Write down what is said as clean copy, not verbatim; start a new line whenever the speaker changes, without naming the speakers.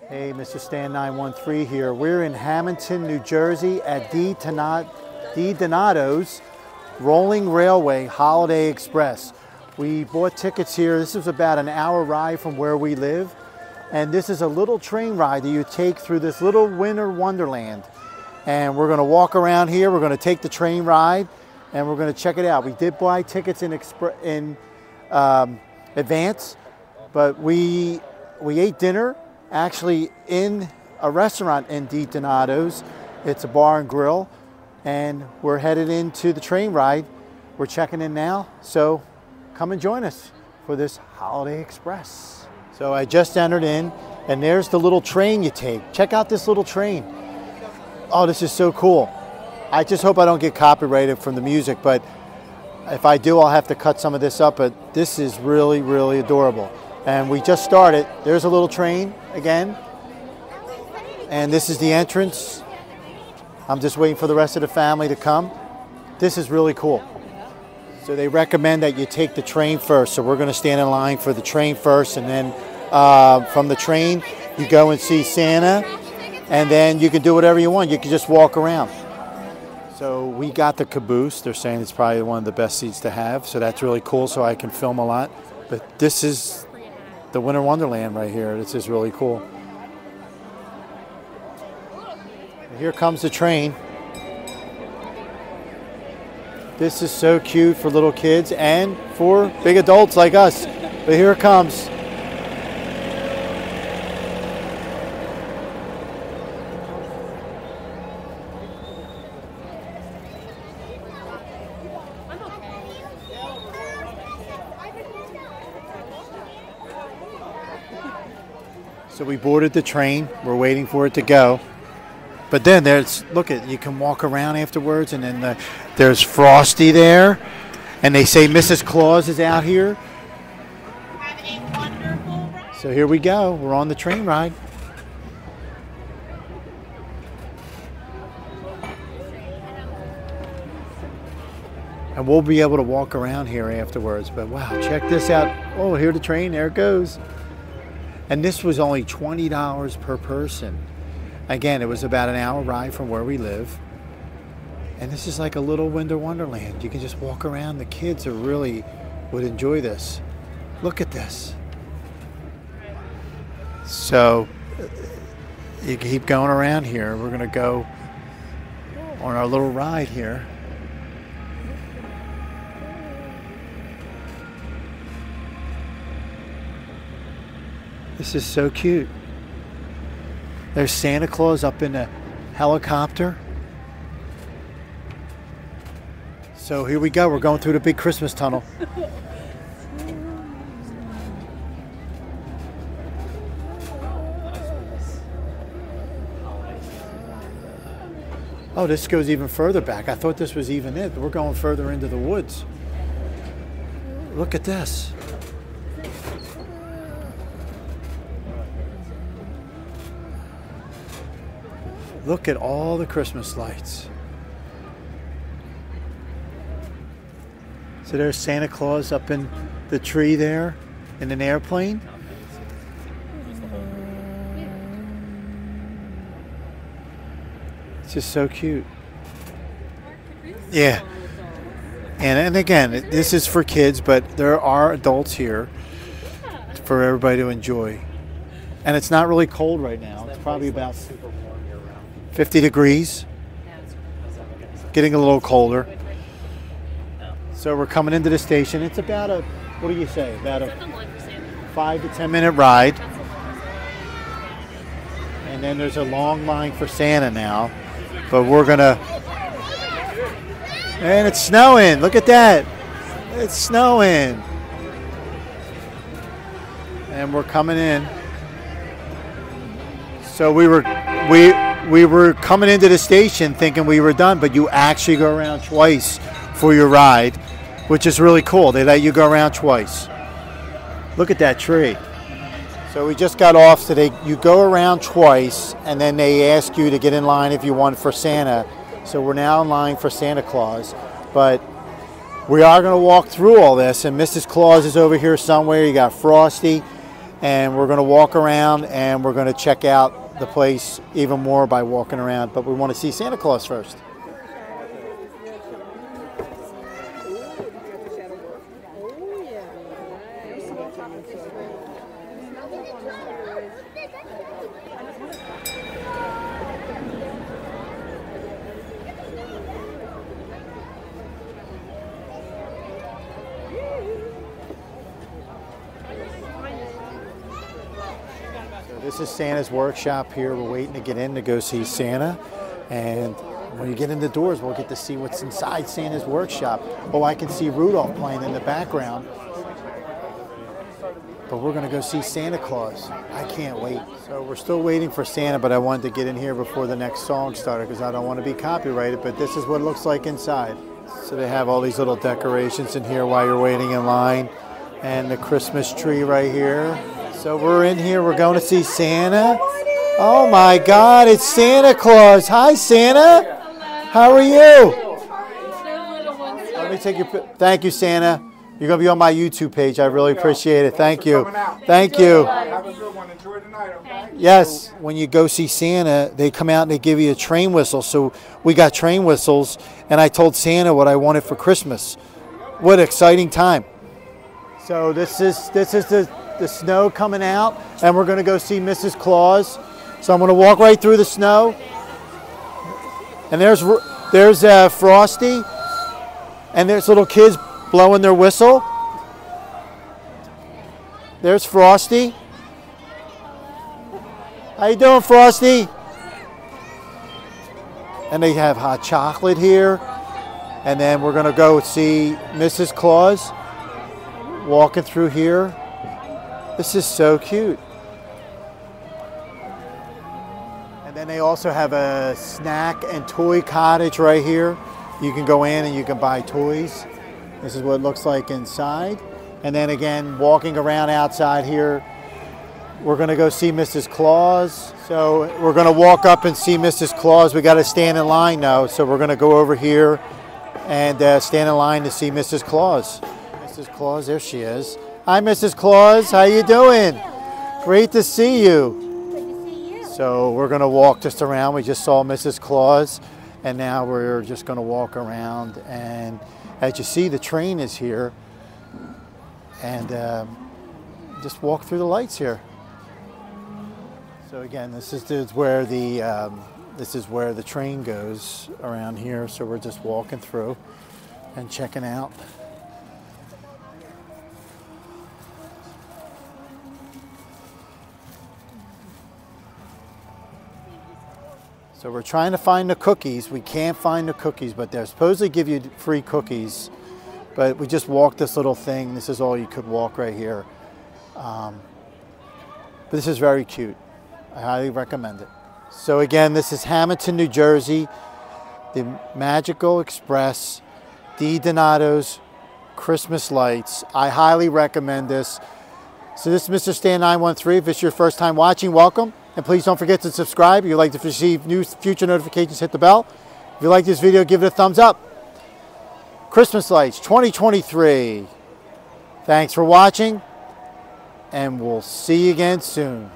Hey, Mr. Stan 913 here. We're in Hamilton, New Jersey at D. Donato's Rolling Railway Holiday Express. We bought tickets here. This is about an hour ride from where we live. And this is a little train ride that you take through this little winter wonderland. And we're going to walk around here. We're going to take the train ride and we're going to check it out. We did buy tickets in advance, but we ate dinner actually in a restaurant in D. Donato's. It's a bar and grill, and we're headed into the train ride. We're checking in now, so come and join us for this Holiday Express. So I just entered in, and there's the little train you take. Check out this little train. Oh, this is so cool. I just hope I don't get copyrighted from the music, but if I do, I'll have to cut some of this up, but this is really, really adorable. And we just started. There's a little train again. And this is the entrance. I'm just waiting for the rest of the family to come. This is really cool. So they recommend that you take the train first. So we're going to stand in line for the train first. And then from the train, you go and see Santa. And then you can do whatever you want. You can just walk around. So we got the caboose. They're saying it's probably one of the best seats to have. So that's really cool, so I can film a lot. But this is the Winter Wonderland right here. This is really cool. Here comes the train. This is so cute for little kids and for big adults like us. But here it comes. So we boarded the train. We're waiting for it to go. But then there's, look at, you can walk around afterwards, and then there's Frosty there. And they say Mrs. Claus is out here.
Having a wonderful ride.
So here we go. We're on the train ride. And we'll be able to walk around here afterwards. But wow, check this out. Oh, here's the train. There it goes. And this was only $20 per person. Again, it was about an hour ride from where we live. And this is like a little winter wonderland. You can just walk around. The kids are really would enjoy this. Look at this. So you keep going around here. We're going to go on our little ride here. This is so cute. There's Santa Claus up in a helicopter. So here we go. We're going through the big Christmas tunnel. Oh, this goes even further back. I thought this was even it, but we're going further into the woods. Look at this. Look at all the Christmas lights. So there's Santa Claus up in the tree there in an airplane. It's just so cute. Yeah. And again, this is for kids, but there are adults here for everybody to enjoy. And it's not really cold right now. It's probably about 50 degrees, getting a little colder. So we're coming into the station. It's about a, what do you say, about a 5 to 10 minute ride. And then there's a long line for Santa now. But we're gonna, and it's snowing, look at that. It's snowing. And we're coming in. So we were coming into the station thinking we were done, but you actually go around twice for your ride, which is really cool. They let you go around twice. Look at that tree. So we just got off, so you go around twice, and then they ask you to get in line if you want for Santa. So we're now in line for Santa Claus, but we are going to walk through all this, and Mrs. Claus is over here somewhere. You got Frosty. and we're going to walk around and we're going to check out the place even more by walking around. But we want to see Santa Claus first. This is Santa's workshop here. We're waiting to get in to go see Santa. And when you get in the doors, we'll get to see what's inside Santa's workshop. Oh, I can see Rudolph playing in the background. But we're going to go see Santa Claus. I can't wait. So we're still waiting for Santa, but I wanted to get in here before the next song started because I don't want to be copyrighted. But this is what it looks like inside. So they have all these little decorations in here while you're waiting in line. And the Christmas tree right here. So we're in here, we're going to see Santa. Oh my God, it's Santa Claus. Hi, Santa. How are you? Let me take your, thank you, Santa. You're going to be on my YouTube page. I really appreciate it. Thank you. Thank you.
Have a good one. Enjoy the night, okay?
Yes, when you go see Santa, they come out and they give you a train whistle. So we got train whistles, and I told Santa what I wanted for Christmas. What an exciting time. So this is the snow coming out, and we're going to go see Mrs. Claus. So I'm going to walk right through the snow, and there's Frosty, and there's little kids blowing their whistle. There's Frosty. How you doing, Frosty? And they have hot chocolate here, and then we're going to go see Mrs. Claus walking through here. This is so cute. And then they also have a snack and toy cottage right here. You can go in and you can buy toys. This is what it looks like inside. And then again, walking around outside here, we're going to go see Mrs. Claus. So we're going to walk up and see Mrs. Claus. We got to stand in line now. So we're going to go over here and stand in line to see Mrs. Claus. Mrs. Claus, there she is. Hi, Mrs. Claus. How you doing? Great to see you.
Good to see you.
So we're going to walk just around. We just saw Mrs. Claus, and now we're just going to walk around. And as you see, the train is here, and just walk through the lights here. So again, this is where the train goes around here. So we're just walking through and checking out. So we're trying to find the cookies. We can't find the cookies, but they're supposed to give you free cookies. But we just walked this little thing. This is all you could walk right here. But this is very cute. I highly recommend it. So again, this is Hamilton, New Jersey, the Magical Express, DiDonato's Christmas lights. I highly recommend this. So this is Mr. Stan 913. If it's your first time watching, welcome. And please don't forget to subscribe. If you'd like to receive new future notifications, hit the bell. If you like this video, give it a thumbs up. Christmas Lights 2023. Thanks for watching, and we'll see you again soon.